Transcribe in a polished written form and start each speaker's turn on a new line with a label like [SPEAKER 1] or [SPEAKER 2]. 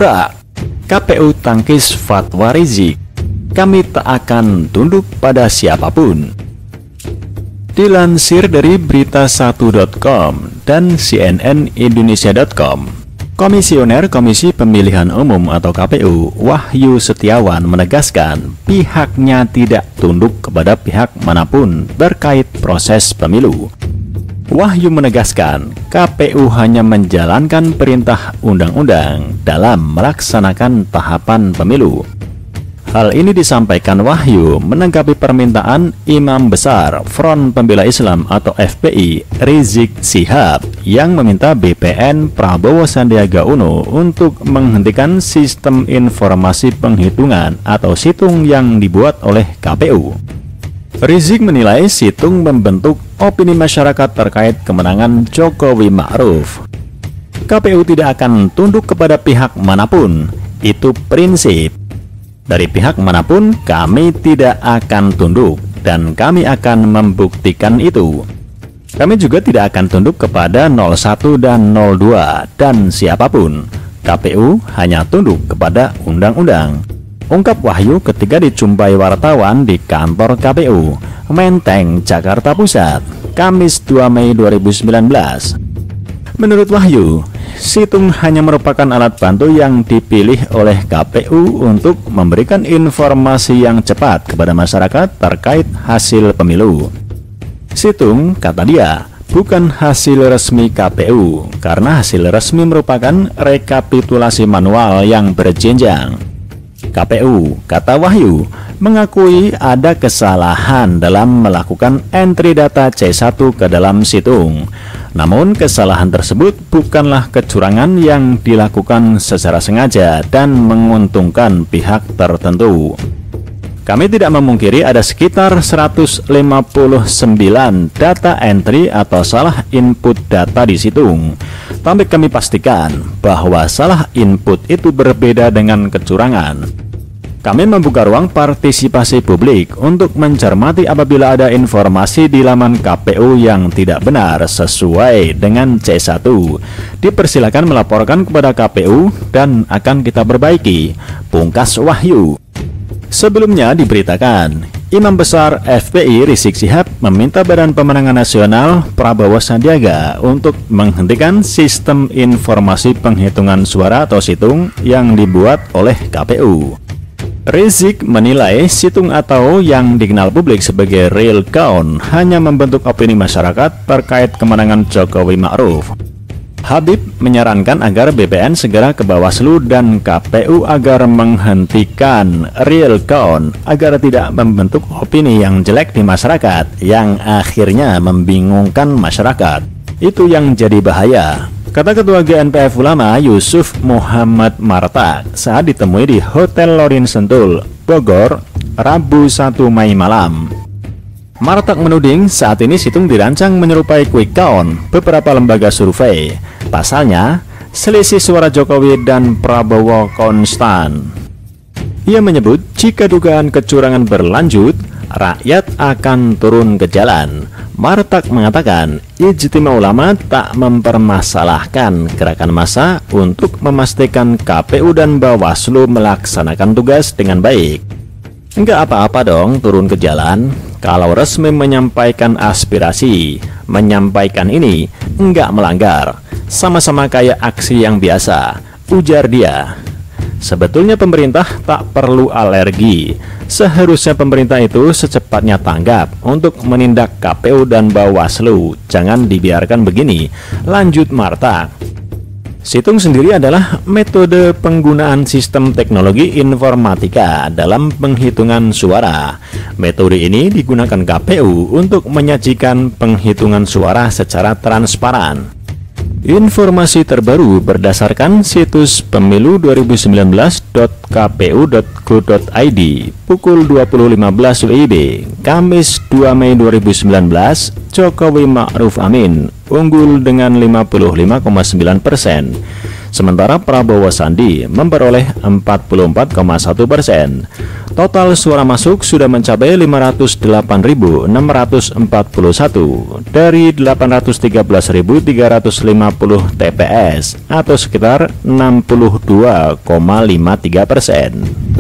[SPEAKER 1] Gebrak. KPU tangkis fatwa Rizik. Kami tak akan tunduk pada siapapun. Dilansir dari berita1.com dan cnnindonesia.com, Komisioner Komisi Pemilihan Umum atau KPU, Wahyu Setiawan menegaskan pihaknya tidak tunduk kepada pihak manapun terkait proses pemilu. Wahyu menegaskan KPU hanya menjalankan perintah undang-undang dalam melaksanakan tahapan pemilu. Hal ini disampaikan Wahyu menanggapi permintaan Imam Besar Front Pembela Islam atau FPI Rizik Syihab yang meminta BPN Prabowo Sandiaga Uno untuk menghentikan sistem informasi penghitungan atau situng yang dibuat oleh KPU. Rizik menilai situng membentuk opini masyarakat terkait kemenangan Jokowi Ma'ruf. KPU tidak akan tunduk kepada pihak manapun, itu prinsip. Dari pihak manapun kami tidak akan tunduk dan kami akan membuktikan itu. Kami juga tidak akan tunduk kepada 01 dan 02 dan siapapun. KPU hanya tunduk kepada undang-undang, ungkap Wahyu ketika dijumpai wartawan di kantor KPU, Menteng, Jakarta Pusat, Kamis 2 Mei 2019. Menurut Wahyu, situng hanya merupakan alat bantu yang dipilih oleh KPU untuk memberikan informasi yang cepat kepada masyarakat terkait hasil pemilu. Situng, kata dia, bukan hasil resmi KPU, karena hasil resmi merupakan rekapitulasi manual yang berjenjang. KPU, kata Wahyu, mengakui ada kesalahan dalam melakukan entry data C1 ke dalam situng. Namun kesalahan tersebut bukanlah kecurangan yang dilakukan secara sengaja dan menguntungkan pihak tertentu. Kami tidak memungkiri ada sekitar 159 data entry atau salah input data di situng. Tapi kami pastikan bahwa salah input itu berbeda dengan kecurangan. Kami membuka ruang partisipasi publik untuk mencermati apabila ada informasi di laman KPU yang tidak benar sesuai dengan C1. Dipersilakan melaporkan kepada KPU dan akan kita perbaiki, pungkas Wahyu. Sebelumnya diberitakan, Imam Besar FPI Rizik Syihab meminta Badan Pemenangan Nasional Prabowo Sandiaga untuk menghentikan sistem informasi penghitungan suara atau situng yang dibuat oleh KPU. Rizik menilai situng atau yang dikenal publik sebagai real count hanya membentuk opini masyarakat terkait kemenangan Jokowi Ma'ruf. Habib menyarankan agar BPN segera ke Bawaslu dan KPU agar menghentikan real count agar tidak membentuk opini yang jelek di masyarakat yang akhirnya membingungkan masyarakat. Itu yang jadi bahaya, kata Ketua GNPF Ulama Yusuf Muhammad Martak saat ditemui di Hotel Lorin Sentul, Bogor, Rabu 1 Mei malam. Martak menuding saat ini situng dirancang menyerupai quick count beberapa lembaga survei. Pasalnya, selisih suara Jokowi dan Prabowo konstan. Ia menyebut jika dugaan kecurangan berlanjut, rakyat akan turun ke jalan. Martak mengatakan Ijtima Ulama tak mempermasalahkan gerakan massa untuk memastikan KPU dan Bawaslu melaksanakan tugas dengan baik. Enggak apa-apa dong turun ke jalan, kalau resmi menyampaikan aspirasi, menyampaikan ini enggak melanggar, sama-sama kayak aksi yang biasa, ujar dia. Sebetulnya pemerintah tak perlu alergi. Seharusnya pemerintah itu secepatnya tanggap untuk menindak KPU dan Bawaslu. Jangan dibiarkan begini, lanjut Martak. Situng sendiri adalah metode penggunaan sistem teknologi informatika dalam penghitungan suara. Metode ini digunakan KPU untuk menyajikan penghitungan suara secara transparan. Informasi terbaru berdasarkan situs pemilu2019.kpu.go.id pukul 20.15 WIB, Kamis 2 Mei 2019, Jokowi Ma'ruf Amin unggul dengan 55,9%, sementara Prabowo Sandi memperoleh 44,1%. Total suara masuk sudah mencapai 508.641 dari 813.350 TPS atau sekitar 62,53%.